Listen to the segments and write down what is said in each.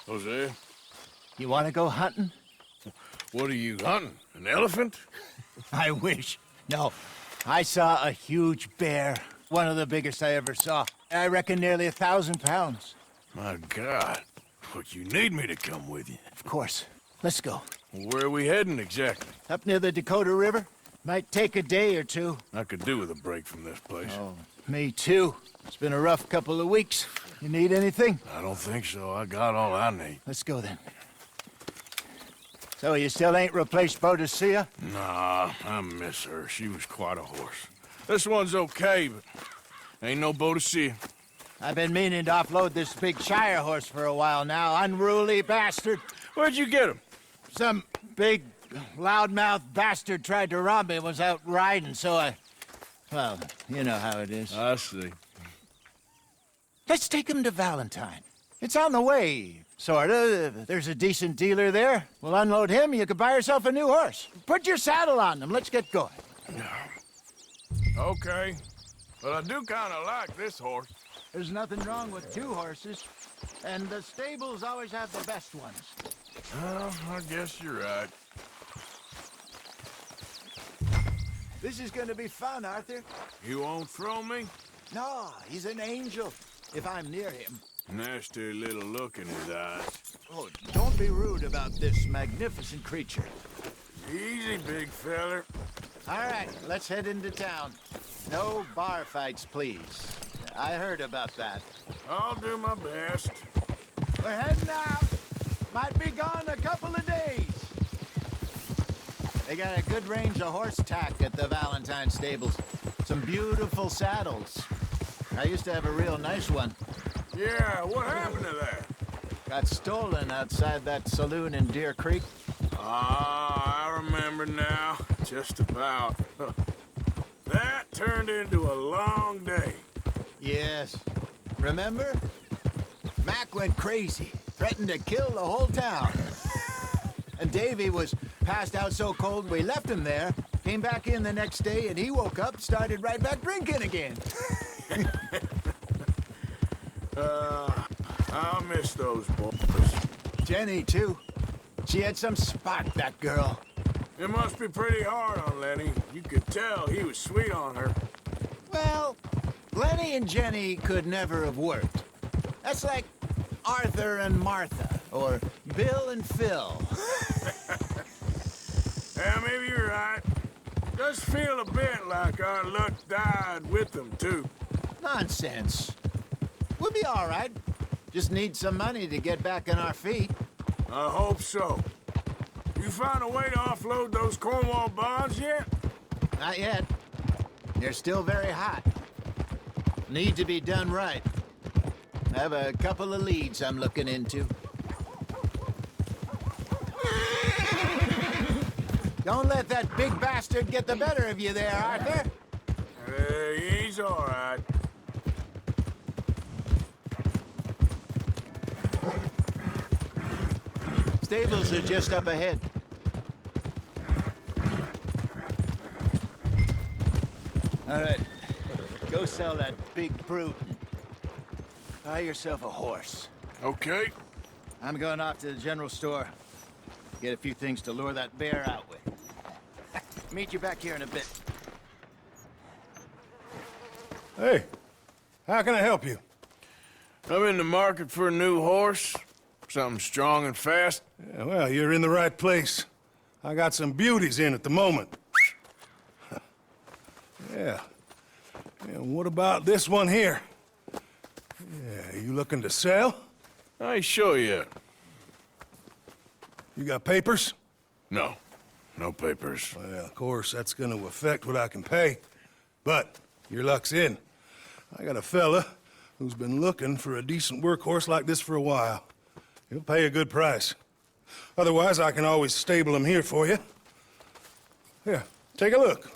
Jose, You want to go hunting? what are you hunting? An elephant? I wish. No. I saw a huge bear. One of the biggest I ever saw. I reckon nearly 1,000 pounds. My God. But you need me to come with you. Of course. Let's go. Where are we heading exactly? Up near the Dakota River. Might take a day or two. I could do with a break from this place. Oh, me too. It's been a rough couple of weeks. You need anything? I don't think so. I got all I need. Let's go then. So you still ain't replaced Boadicea? Nah, I miss her. She was quite a horse. This one's okay, but ain't no Boadicea. I've been meaning to offload this big Shire horse for a while now. Unruly bastard. Where'd you get him? Some big, loudmouth bastard tried to rob me and was out riding, so I... Well, you know how it is. I see. Let's take him to Valentine. It's on the way, sorta. There's a decent dealer there. We'll unload him, you could buy yourself a new horse. Put your saddle on him, let's get going. Okay. But I do kind of like this horse. There's nothing wrong with two horses, and the stables always have the best ones. Well, I guess you're right. This is gonna be fun, Arthur. You won't throw me? No, he's an angel, if I'm near him. Nasty little look in his eyes. Oh, don't be rude about this magnificent creature. Easy, big feller. All right, let's head into town. No bar fights, please. I heard about that. I'll do my best. We're heading out. Might be gone a couple of days. They got a good range of horse tack at the Valentine stables. Some beautiful saddles. I used to have a real nice one. Yeah, what happened to that? Got stolen outside that saloon in Deer Creek. Ah, I remember now. Just about. That turned into a long day. Yes. Remember? Mac went crazy, threatened to kill the whole town. And Davy was passed out so cold we left him there, came back in the next day, and he woke up, started right back drinking again. I'll miss those boys. Jenny, too. She had some spot, that girl. It must be pretty hard on Lenny. You could tell he was sweet on her. Well, Lenny and Jenny could never have worked. That's like Arthur and Martha, or Bill and Phil. Yeah, maybe you're right. Does feel a bit like our luck died with them, too. Nonsense. We'll be all right. Just need some money to get back on our feet. I hope so. You found a way to offload those Cornwall bonds yet? Not yet. They're still very hot. Need to be done right. I have a couple of leads I'm looking into. Don't let that big bastard get the better of you there, Arthur. He's all right. Stables are just up ahead. All right. Go sell that big brute. Buy yourself a horse. Okay. I'm going off to the general store. Get a few things to lure that bear out with. Meet you back here in a bit. Hey, how can I help you? I'm in the market for a new horse. Something strong and fast. Yeah, well, you're in the right place. I got some beauties in at the moment. Yeah. And what about this one here? Yeah, you looking to sell? I ain't sure yet. You got papers? No. No papers. Well, of course, that's gonna affect what I can pay. But your luck's in. I got a fella who's been looking for a decent workhorse like this for a while. He'll pay a good price. Otherwise, I can always stable him here for you. Here, take a look.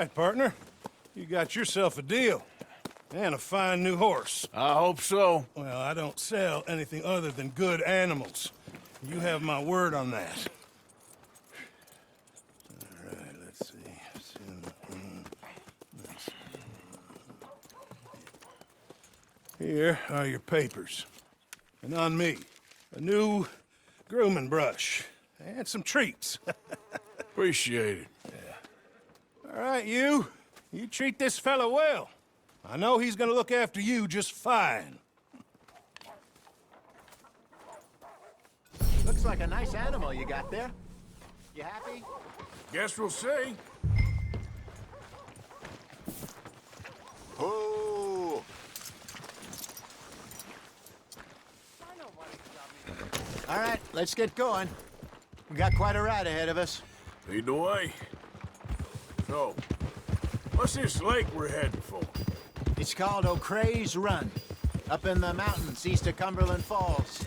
right, partner. You got yourself a deal. And a fine new horse. I hope so. Well, I don't sell anything other than good animals. You have my word on that. All right, let's see. Here are your papers. And on me, a new grooming brush. And some treats. Appreciate it. All right, you. You treat this fella well. I know he's gonna look after you just fine. Looks like a nice animal you got there. You happy? Guess we'll see. Oh! All right, let's get going. We got quite a ride ahead of us. Lead the way. So, what's this lake we're heading for? It's called O'Creagh's Run, up in the mountains east of Cumberland Falls.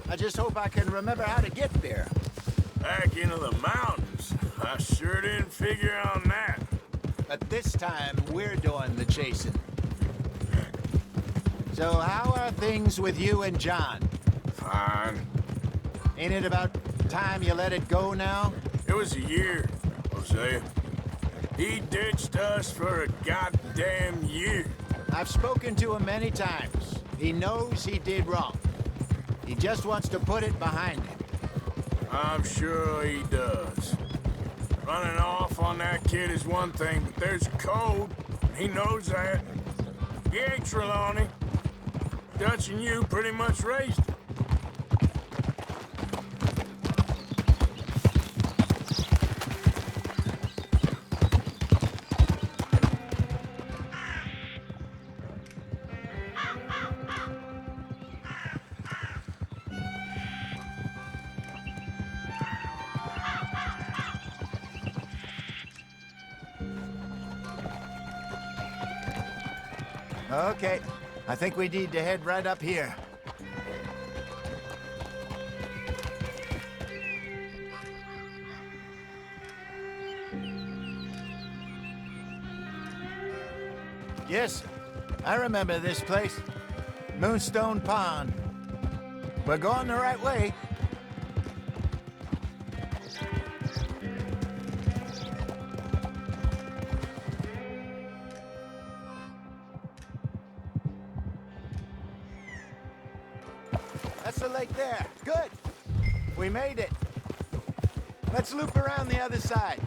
I just hope I can remember how to get there. Back into the mountains? I sure didn't figure on that. But this time, we're doing the chasing. So how are things with you and John? Fine. Ain't it about time you let it go now? It was a year, Hosea. He ditched us for a goddamn year. I've spoken to him many times. He knows he did wrong. He just wants to put it behind him. I'm sure he does. Running off on that kid is one thing, but there's a code. He knows that. He ain't Trelawney. Dutch and you pretty much raised him. Okay, I think we need to head right up here. Yes, I remember this place. Moonstone Pond. We're going the right way. That's the lake there. Good. We made it. Let's loop around the other side.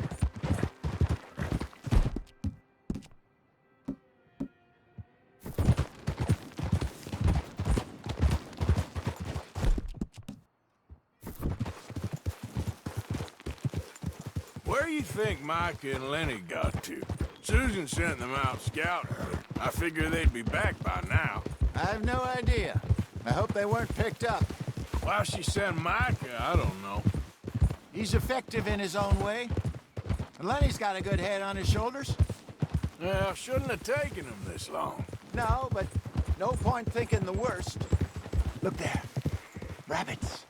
Where do you think Micah and Lenny got to? Susan sent them out scouting. I figure they'd be back by now. I have no idea. I hope they weren't picked up. Why she sent Micah, I don't know. He's effective in his own way. And Lenny's got a good head on his shoulders. Well, shouldn't have taken him this long. No, but no point thinking the worst. Look there. Rabbits.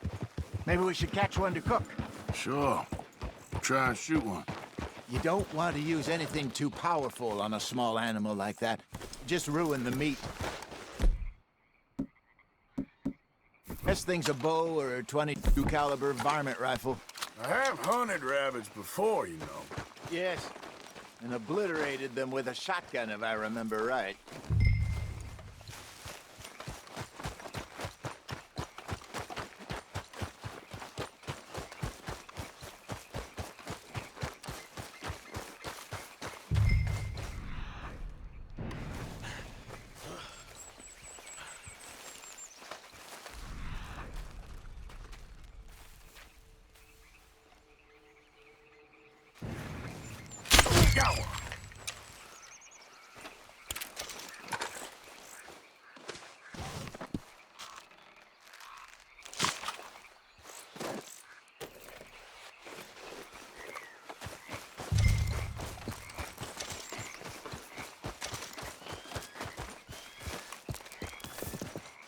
Maybe we should catch one to cook. Sure. Try and shoot one. You don't want to use anything too powerful on a small animal like that. Just ruin the meat. Best thing's a bow or a .22 caliber varmint rifle. I have hunted rabbits before, you know. Yes, and obliterated them with a shotgun, if I remember right. Got one.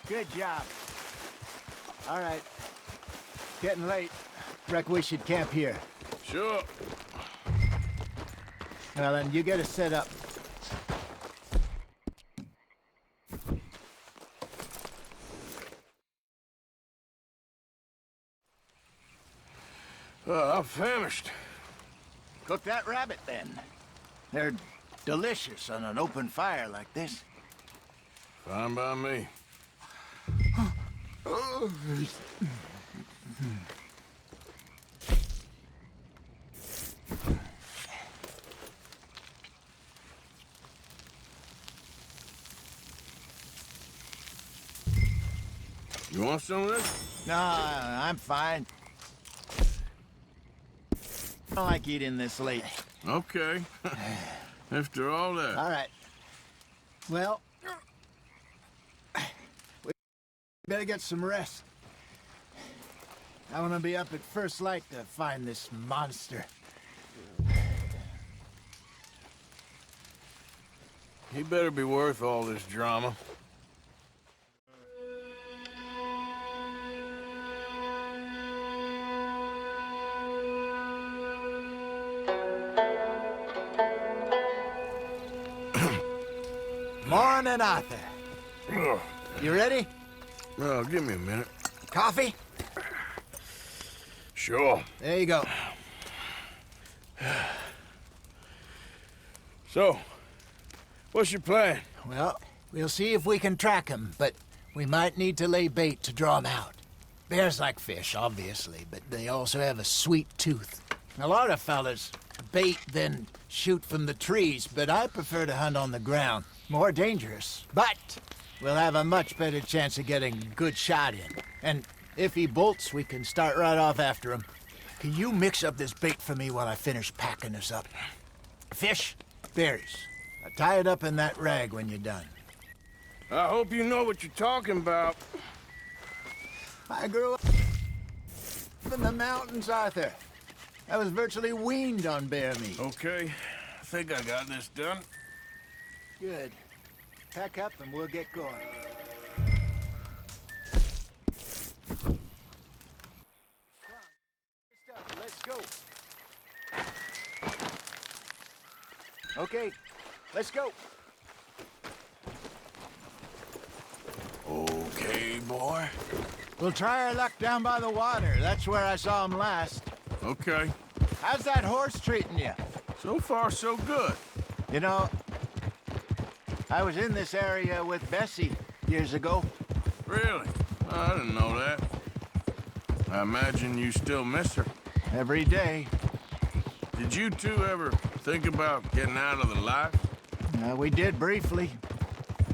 Good job. All right. Getting late. Reckon we should camp here. Sure. Well, then you get us set up. I'm famished. Cook that rabbit, then. They're delicious on an open fire like this. Fine by me. You want some of this? No, I'm fine. I don't like eating this late. Okay. After all that. All right. Well, we better get some rest. I want to be up at first light to find this monster. He better be worth all this drama. Morning, Arthur. Ugh. You ready? Well, give me a minute. Coffee? Sure. There you go. So, what's your plan? Well, we'll see if we can track him, but we might need to lay bait to draw him out. Bears like fish, obviously, but they also have a sweet tooth. A lot of fellas bait, then shoot from the trees, but I prefer to hunt on the ground. More dangerous, but we'll have a much better chance of getting a good shot in. And if he bolts, we can start right off after him. Can you mix up this bait for me while I finish packing this up? Fish, berries. Now tie it up in that rag when you're done. I hope you know what you're talking about. I grew up in the mountains, Arthur. I was virtually weaned on bear meat. Okay, I think I got this done. Good. Pack up and we'll get going. Let's go. Okay, let's go. Okay, boy. We'll try our luck down by the water. That's where I saw him last. Okay. How's that horse treating you? So far, so good. You know, I was in this area with Bessie years ago. Really? I didn't know that. I imagine you still miss her. Every day. Did you two ever think about getting out of the life? We did briefly.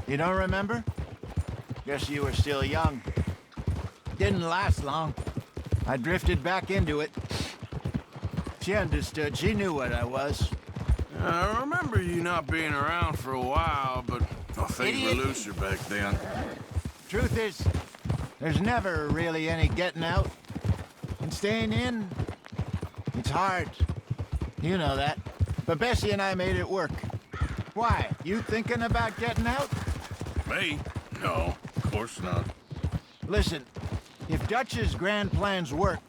You don't remember? Guess you were still young. Didn't last long. I drifted back into it. She understood. She knew what I was. I remember you not being around for a while, but things were looser back then. Truth is, there's never really any getting out. And staying in, it's hard. You know that. But Bessie and I made it work. Why? You thinking about getting out? Me? No, of course not. Listen, if Dutch's grand plans work,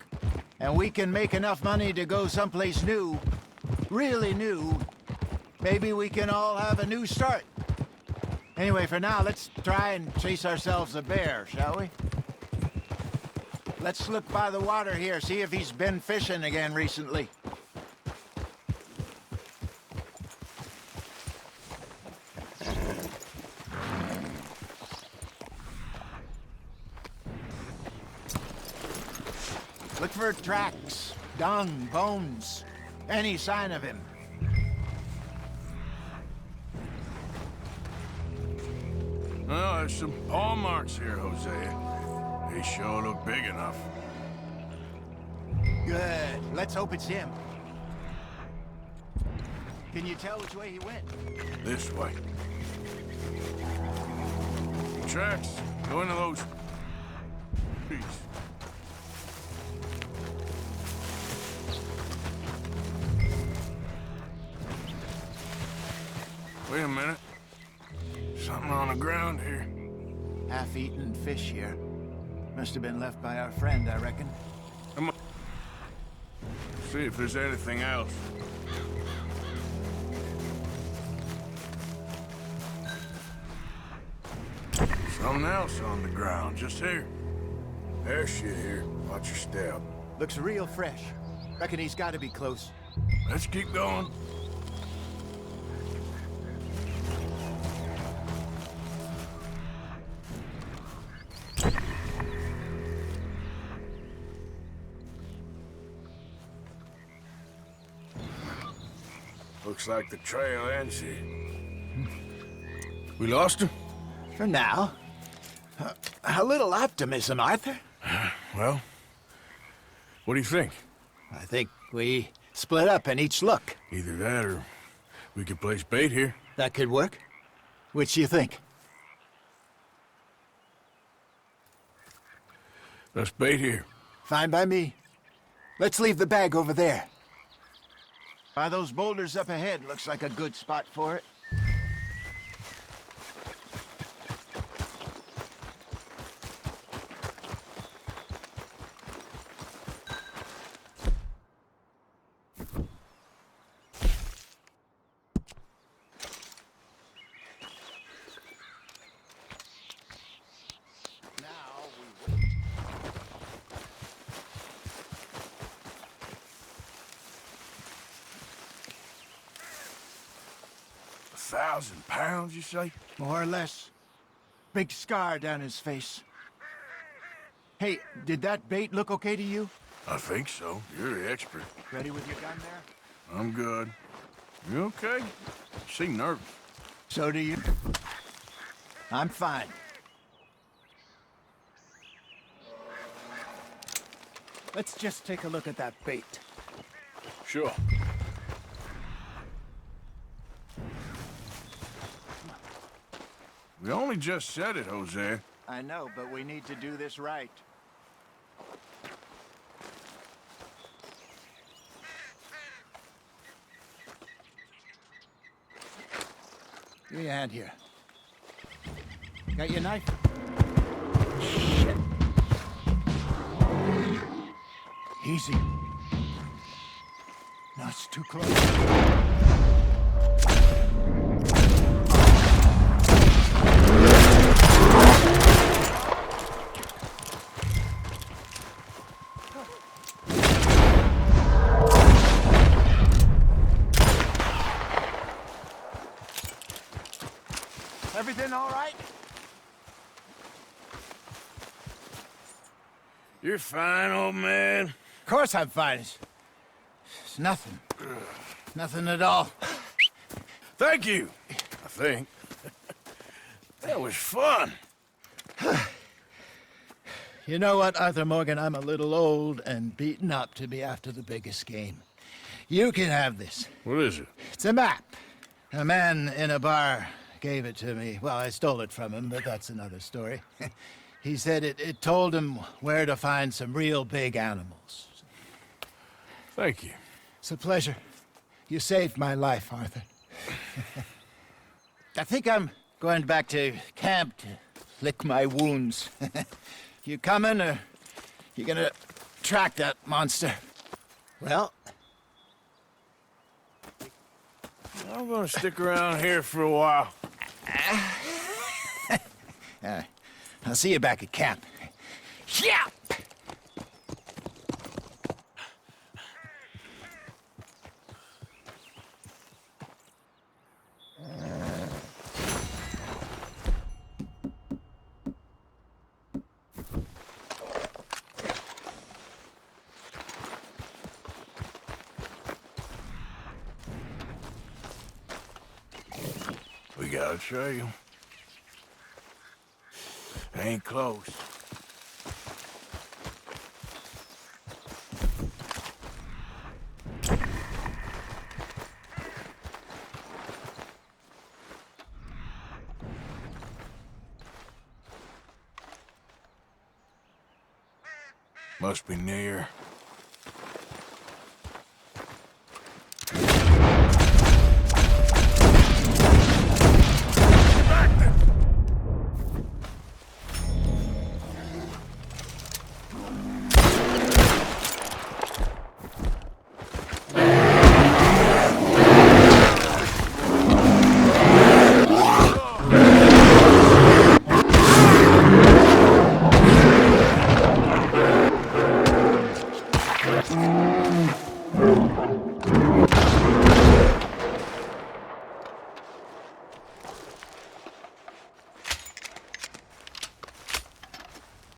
and we can make enough money to go someplace new, really new, maybe we can all have a new start. Anyway, for now, let's try and chase ourselves a bear, shall we? Let's look by the water here, see if he's been fishing again recently. Look for tracks, dung, bones, any sign of him. Well, there's some paw marks here, Hosea. They sure look big enough. Good. Let's hope it's him. Can you tell which way he went? This way. Tracks. Go into those trees. Wait a minute. Something on the ground here. Half-eaten fish here. Must have been left by our friend, I reckon. Come on. See if there's anything else. Something else on the ground, just here. There's shit here. Watch your step. Looks real fresh. Reckon he's got to be close. Let's keep going. Looks like the trail ends here. We lost him? For now. A little optimism, Arthur. Well, what do you think? I think we split up and each look. Either that or we could place bait here. That could work. Which you think? Let's bait here. Fine by me. Let's leave the bag over there. By those boulders up ahead, looks like a good spot for it. £1,000, you say? More or less. Big scar down his face. Hey, did that bait look okay to you? I think so. You're the expert. Ready with your gun there? I'm good. You okay? You seem nervous. So do you. I'm fine. Let's just take a look at that bait. Sure. We only just said it, Jose. I know, but we need to do this right. Give me a hand here. Got your knife? Shit. Easy. No, it's too close. Everything all right? You're fine, old man. Of course I'm fine. It's nothing. Nothing at all. Thank you, I think. That was fun. You know what, Arthur Morgan? I'm a little old and beaten up to be after the biggest game. You can have this. What is it? It's a map. A man in a bar gave it to me. Well, I stole it from him, but that's another story. He said it told him where to find some real big animals. Thank you. It's a pleasure. You saved my life, Arthur. I think I'm going back to camp to lick my wounds. You coming, or you gonna track that monster? Well, I'm gonna stick around here for a while. I'll see you back at camp. Yeah! We got a trail. Ain't close. Must be near.